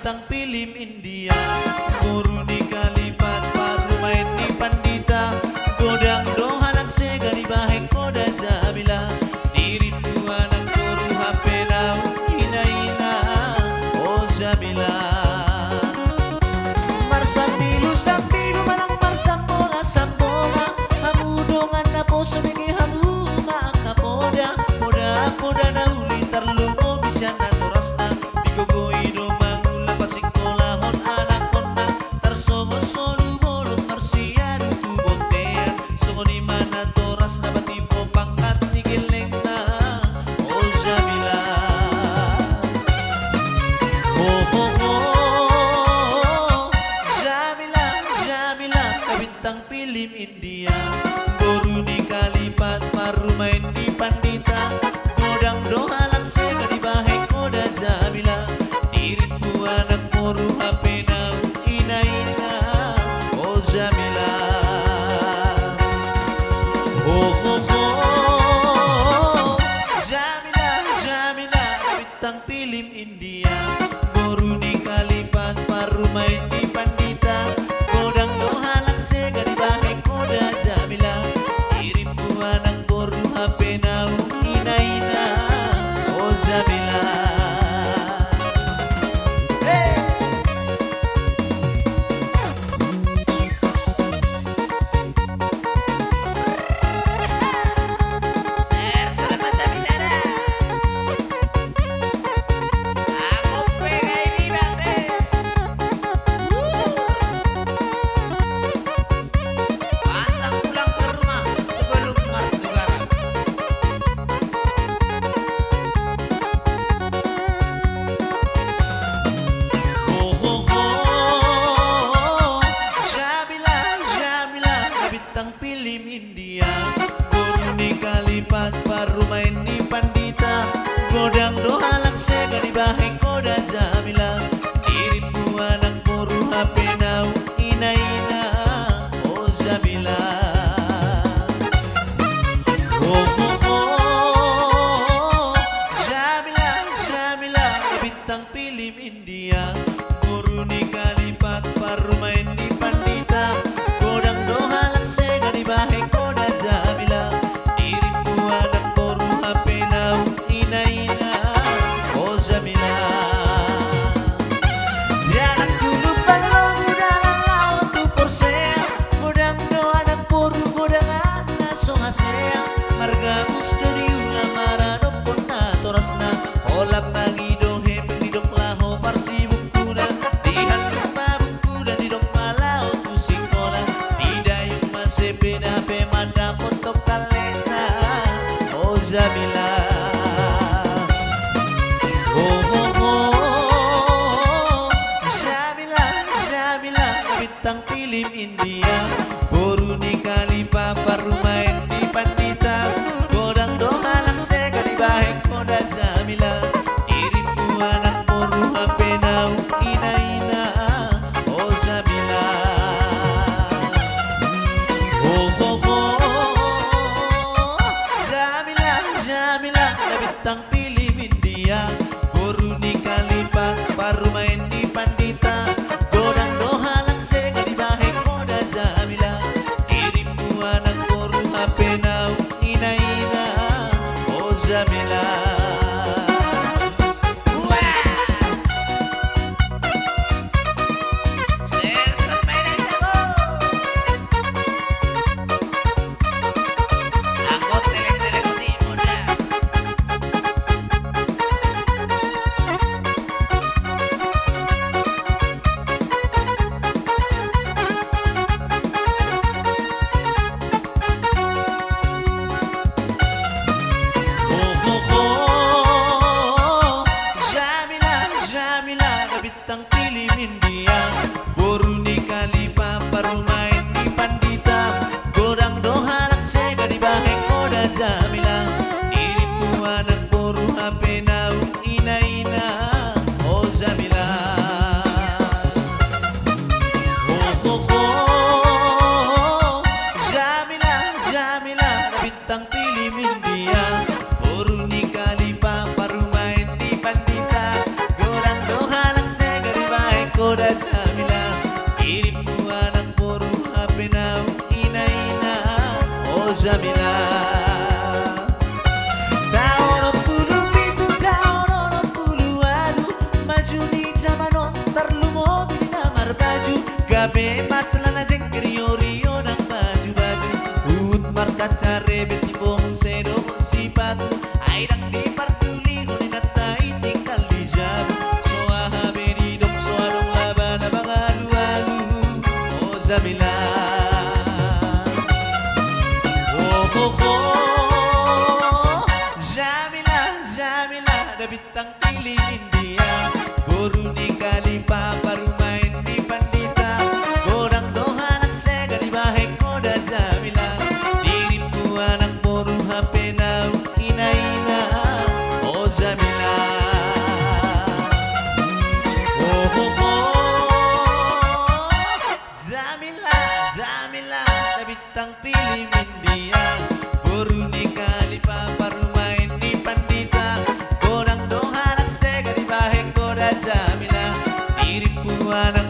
bintang film India, guru di kalipat baru main di pandita, godang dohanak sega di bahek koda Jamila, dirimu anak guru HP nau ina ina oh Jamila. Marsambilu sambilu manang marsambola sambola, hamu dongan na poso niki hamu makapoda, poda poda na uli tarlumo bisa na torasna, digogoi do mangula pasikolahon anak kona, tarsongo solu bolong marsiadu tu botean, songo di mana toras na batipo pangkat ni geleng na oh Jamila. Oh oh oh Jamila, Jamila, bintang film India, guru di kalipat baru main di pandita, godang doa langsung di bahek koda Jamila, dirimu anak moru HP nau ina ina oh Jamila. Oh oh oh Jamila, Jamila, bintang film India, guru di kalipat baru main di pandita, godang doa langsung di bahek koda Jamila, dirimu anak moru HP nau ina ina oh Jamila. Bintang film India, guru di kalipat baru main di pandita, godang doa langsung di bahek koda Jamila, dirimu anak boru HP nau ina ina oh Jamila. Oh oh oh Jamila, Jamila, bintang film India, guru di kalipat baru main di pandita, godang doa di bahek koda Jamila, dirimu anak boru HP nau ina ina oh Jamila. Anak dulu balong dalam laut tu porsea, godang doa anak boru godang anak songasea, marga musto di ulamara dopon na torasna, olap mangi dohe pengidok laho parsi bukuna, di halumpa bukuna di dok malau tu sikola, di dayung masih beda pemanda untuk kalenda oh Jamila. Oh oh oh Jamila, Jamila, bintang film India, guru di kalipa baru main di pandita, godang doa langsung di bahek koda Jamila, dirimu anak boru HP nau ina ina oh Jamila. Oh oh oh Jamila, Jamila, bintang film India, guru di kalipat baru main di pandita, godang doa langsung di bahek koda Jamila, dirimu anak boru HP nau ina ina oh Jamila. Bintang film India, guru di kalipa baru main di pandita, godang doha langsung di bahek koda Jamila, dirimu anak boru HP nau ina ina oh Jamila. Oh oh oh Jamila, Jamila, bintang film India, guru di kalipa baru main di pandita, godang doha langsung di bahek koda Jamila Dirimu anak boru HP nau ina-ina Oh Jamila Tahun 87 tahun 80 maju di zaman ontar lumo binamar baju gabe macelana jengker rio nang baju-baju ut markaca rebet di bong sedo sipatu aidak di partuli noneta tinggal di jabu soa habe di dok soa dong labana bangalu-alu oh Jamila oh oh oh Jamila Jamila ada bintang pilih India boru ni kali papa rumain di pandita godang dohanak sega di bahek koda Jamila dirimu anak boru HP nau ina-ina oh Jamila oh oh oh Jamila Jamila ada bintang pilih India boru ni kali papa rumain di pandita godang dohanak sega di bahek koda Jamila dirimu anak